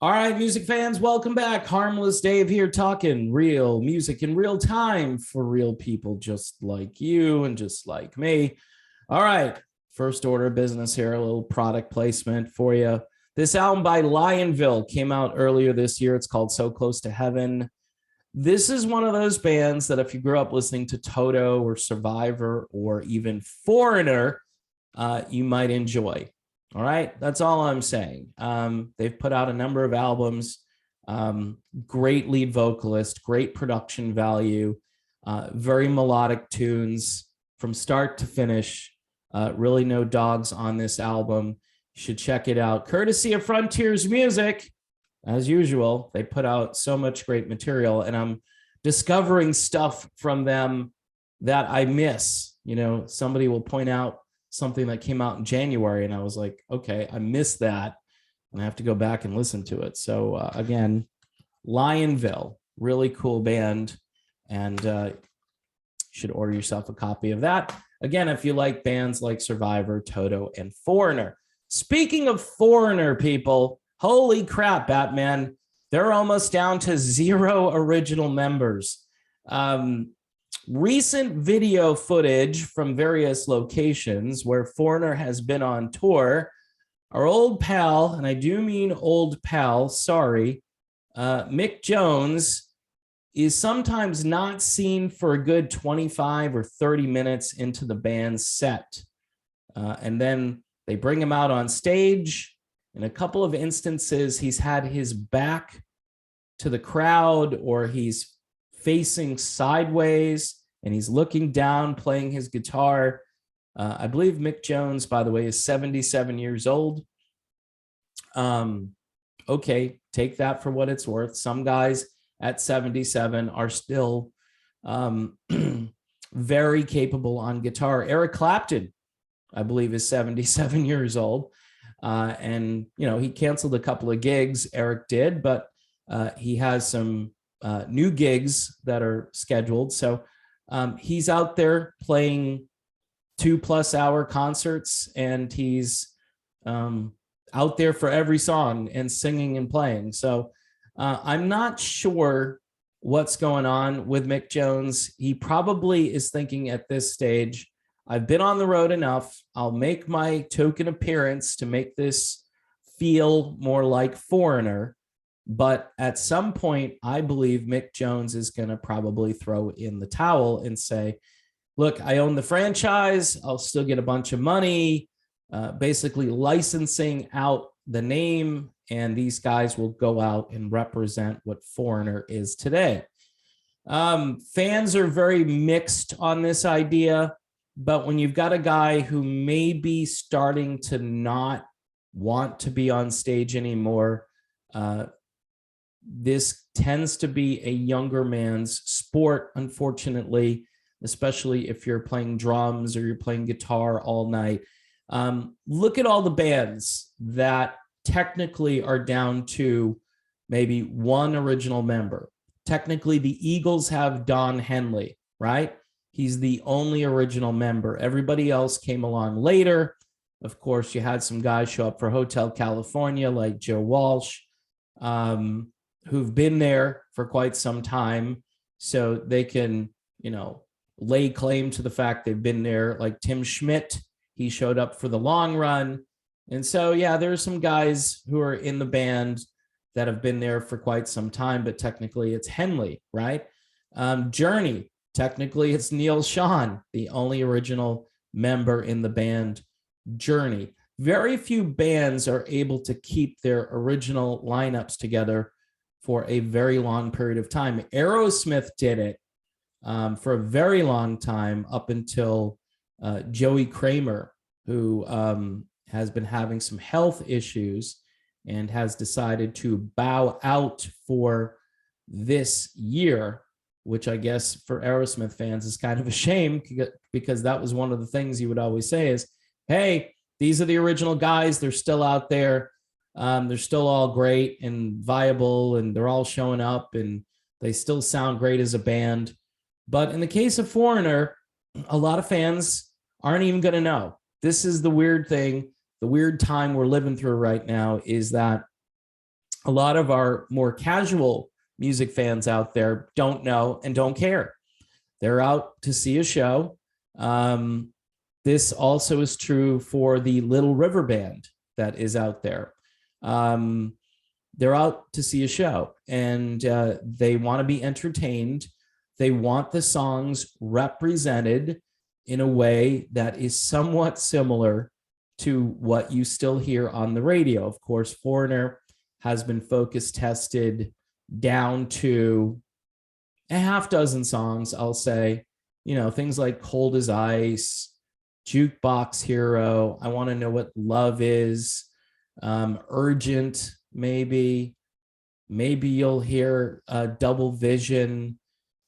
All right, music fans, welcome back. Harmless Dave here talking real music in real time for real people just like you and just like me. All right, first order of business here, a little product placement for you. This album by Lionville came out earlier this year. It's called So Close to Heaven. This is one of those bands that if you grew up listening to Toto or Survivor or even Foreigner, you might enjoy. All right, that's all I'm saying. They've put out a number of albums, great lead vocalist, great production value, very melodic tunes from start to finish. Really no dogs on this album. You should check it out. Courtesy of Frontiers Music, as usual, they put out so much great material, and I'm discovering stuff from them that I miss. You know, somebody will point out something that came out in January, and I was like, okay, I missed that, and I have to go back and listen to it. So again, Lionville, really cool band, and you should order yourself a copy of that. Again, if you like bands like Survivor, Toto, and Foreigner. Speaking of Foreigner, people, holy crap, Batman, they're almost down to 0 original members. Recent video footage from various locations where Foreigner has been on tour. Our old pal, and I do mean old pal, sorry, Mick Jones is sometimes not seen for a good 25 or 30 minutes into the band's set. And then they bring him out on stage. In a couple of instances, he's had his back to the crowd, or he's facing sideways and he's looking down playing his guitar. I believe Mick Jones, by the way, is 77 years old. Okay, take that for what it's worth. Some guys at 77 are still very capable on guitar. Eric Clapton, I believe, is 77 years old. And, you know, he canceled a couple of gigs, Eric did, but he has some new gigs that are scheduled. So he's out there playing 2+ hour concerts, and he's out there for every song and singing and playing. So I'm not sure what's going on with Mick Jones. He probably is thinking at this stage, I've been on the road enough. I'll make my token appearance to make this feel more like Foreigner. But at some point, I believe Mick Jones is going to probably throw in the towel and say, look, I own the franchise. I'll still get a bunch of money, basically licensing out the name, and these guys will go out and represent what Foreigner is today. Fans are very mixed on this idea, but when you've got a guy who may be starting to not want to be on stage anymore, this tends to be a younger man's sport, unfortunately, especially if you're playing drums or you're playing guitar all night. Look at all the bands that technically are down to maybe one original member. Technically, the Eagles have Don Henley, right? He's the only original member. Everybody else came along later. Of course, you had some guys show up for Hotel California like Joe Walsh, who've been there for quite some time, so they can, you know, lay claim to the fact they've been there. Like Tim Schmidt, he showed up for the long run. And so, yeah, there's some guys who are in the band that have been there for quite some time, but technically it's Henley, right? Journey, technically it's Neil Schon, the only original member in the band Journey. Very few bands are able to keep their original lineups together for a very long period of time. Aerosmith did it for a very long time, up until Joey Kramer, who has been having some health issues and has decided to bow out for this year, which I guess for Aerosmith fans is kind of a shame, because that was one of the things you would always say is, hey, these are the original guys. They're still out there. They're still all great and viable, and they're all showing up, and they still sound great as a band. But in the case of Foreigner, a lot of fans aren't even going to know. This is the weird thing. The weird time we're living through right now is that a lot of our more casual music fans out there don't know and don't care. They're out to see a show. This also is true for the Little River Band that is out there. They're out to see a show, and they want to be entertained. They want the songs represented in a way that is somewhat similar to what you still hear on the radio. Of course, Foreigner has been focus tested down to a half dozen songs, I'll say. Things like Cold as Ice, Jukebox Hero, I Want to Know What Love Is, Urgent, maybe you'll hear Double Vision.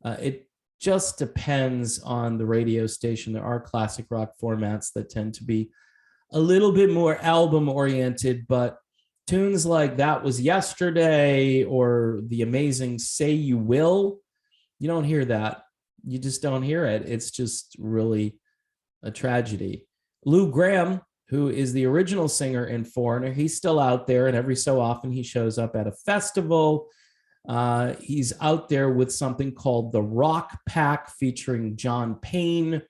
It just depends on the radio station. There are classic rock formats that tend to be a little bit more album oriented, but tunes like That Was Yesterday or the amazing Say You Will, you don't hear that. You just don't hear it. It's just really a tragedy. Lou Gramm, who is the original singer in Foreigner, he's still out there, and every so often he shows up at a festival. He's out there with something called the Rock Pack featuring John Payne,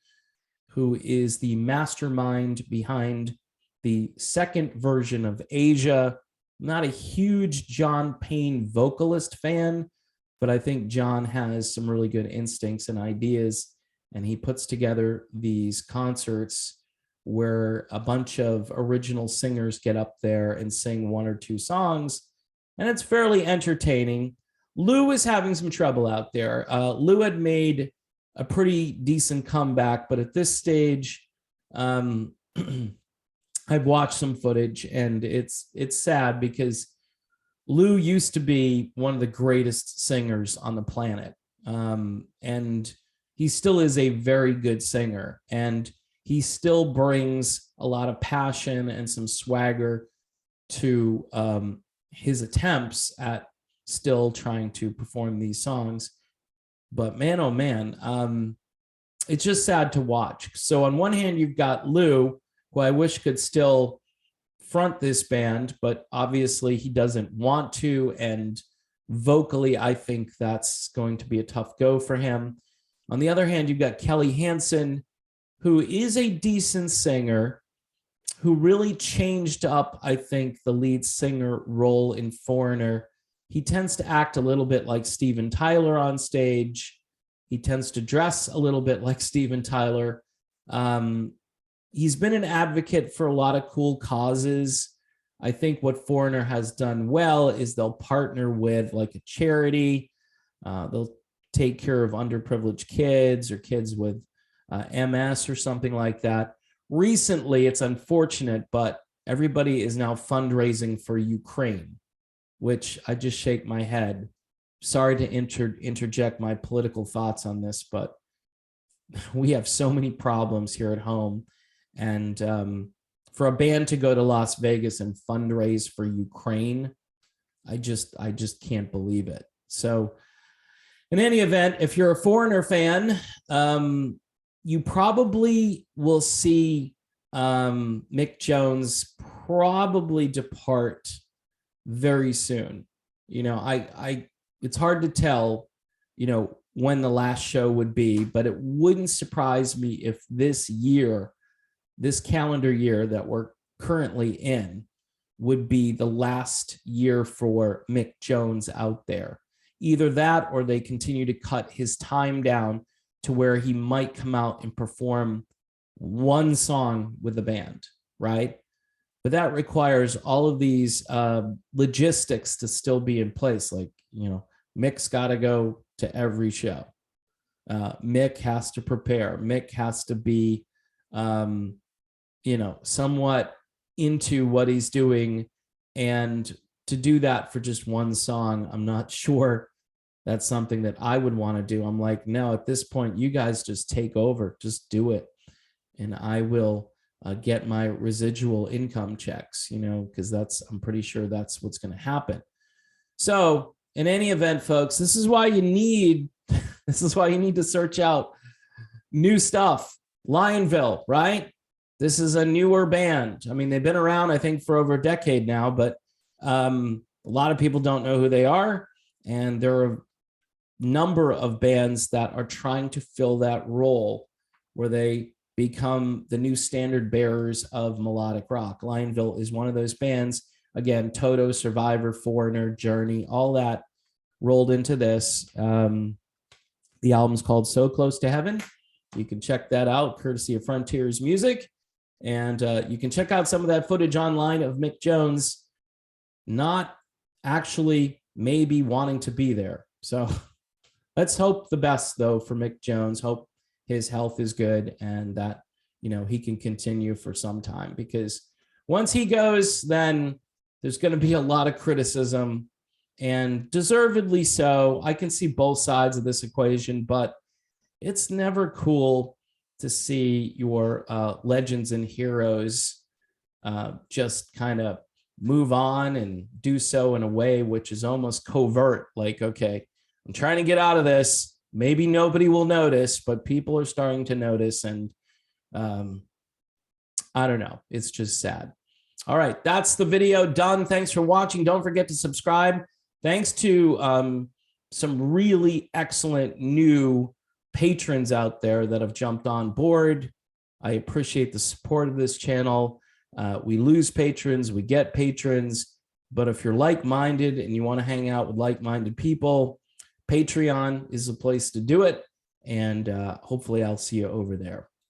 who is the mastermind behind the second version of Asia. I'm not a huge John Payne vocalist fan, but I think John has some really good instincts and ideas, and he puts together these concerts where a bunch of original singers get up there and sing one or two songs, and it's fairly entertaining. Lou is having some trouble out there. Lou had made a pretty decent comeback, but at this stage, I've watched some footage, and it's sad because Lou used to be one of the greatest singers on the planet, and he still is a very good singer, and he still brings a lot of passion and some swagger to his attempts at still trying to perform these songs. But man, oh man, it's just sad to watch. So on one hand, you've got Lou, who I wish could still front this band, but obviously he doesn't want to, and vocally I think that's going to be a tough go for him. On the other hand, you've got Kelly Hansen, who is a decent singer, who really changed up, I think, the lead singer role in Foreigner. He tends to act a little bit like Steven Tyler on stage. He tends to dress a little bit like Steven Tyler. He's been an advocate for a lot of cool causes. I think what Foreigner has done well is they'll partner with like a charity. They'll take care of underprivileged kids or kids with MS or something like that. Recently, it's unfortunate, but everybody is now fundraising for Ukraine, which I just shake my head. Sorry to interject my political thoughts on this, but we have so many problems here at home. And for a band to go to Las Vegas and fundraise for Ukraine, I just can't believe it. So in any event, if you're a Foreigner fan, you probably will see Mick Jones probably depart very soon. It's hard to tell, when the last show would be, but it wouldn't surprise me if this calendar year that we're currently in would be the last year for Mick Jones out there. Either that, or they continue to cut his time down to where he might come out and perform one song with the band, right? But that requires all of these logistics to still be in place. Like, Mick's got to go to every show. Mick has to prepare. Mick has to be, somewhat into what he's doing. And to do that for just one song, I'm not sure that's something that I would want to do. I'm like, no, at this point, you guys just take over, just do it. And I will get my residual income checks, because I'm pretty sure that's what's going to happen. So in any event, folks, this is why you need to search out new stuff. Lionville, right? This is a newer band. I mean, they've been around, I think, for over a decade now, but A lot of people don't know who they are, and there are a number of bands that are trying to fill that role where they become the new standard bearers of melodic rock. Lionville is one of those bands. Again, Toto, Survivor, Foreigner, Journey, all that rolled into this. The album's called So Close to Heaven. You can check that out, courtesy of Frontiers Music. And you can check out some of that footage online of Mick Jones not actually maybe wanting to be there. So let's hope the best, though, for Mick Jones. Hope his health is good and that, you know, he can continue for some time, because once he goes, then there's going to be a lot of criticism, and deservedly so. I can see both sides of this equation, but it's never cool to see your legends and heroes just kind of move on and do so in a way which is almost covert. Like, okay, I'm trying to get out of this. Maybe nobody will notice, but people are starting to notice. And I don't know. It's just sad. All right. That's the video done. Thanks for watching. Don't forget to subscribe. Thanks to some really excellent new patrons out there that have jumped on board. I appreciate the support of this channel. We lose patrons, we get patrons, but if you're like-minded and you want to hang out with like-minded people, Patreon is the place to do it. And hopefully I'll see you over there.